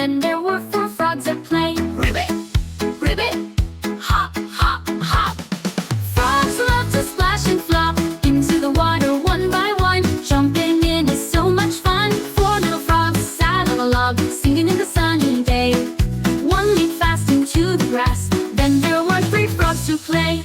Then there were 4 frogs at play. Ribbit, ribbit, hop, hop, hop. Frogs love to splash and flop into the water one by one. Jumping in is so much fun. 4 little frogs sat on a log, singing in the sunny day. One leaped fast into the grass. Then there were 3 frogs to play.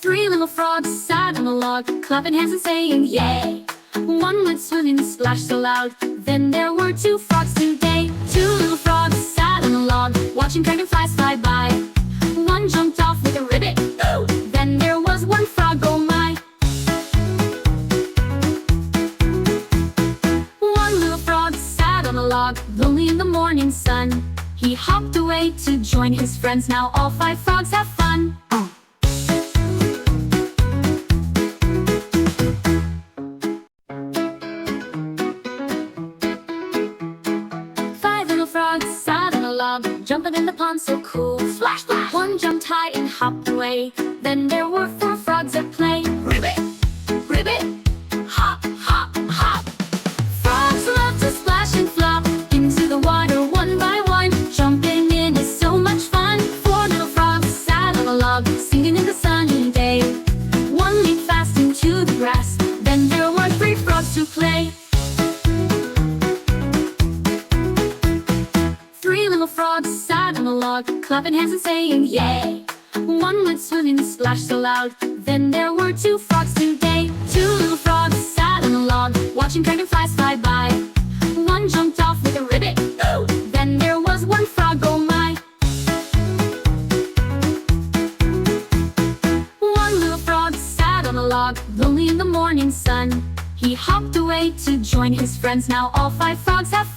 3 little frogs sat on a log, clapping hands and saying yay. One went swimming and splashed so loud. Then there were 2 frogs today. 2 little frogs sat on a log, watching dragonflies fly by. One jumped off with a ribbit. Oh! Then there was 1 frog, oh my. 1 little frog sat on a log, lonely in the morning sun. He hopped away to join his friends. Now all 5 frogs have fun. 5 little frogs sat on a log, jumping in the pond so cool. Splash, splash! One jumped high and hopped away. Then there were 4 frogs at play. Ribbit, ribbit, hop, hop, hop. Frogs love to splash and flop into the water one by one. Jumping in is so much fun. 4 little frogs sat on a log, singing in the sunny day. One leaped fast into the grass. Then there were 3 frogs to play. 3 little frogs sat on a log, clapping hands and saying yay. One went swimming and splashed so loud. Then there were 2 frogs today. 2 little frogs sat on a log, watching dragonflies fly by. One jumped off with a ribbit. Oh! Then there was 1 frog, oh my. 1 little frog sat on a log, lonely in the morning sun. He hopped away to join his friends. Now all 5 frogs have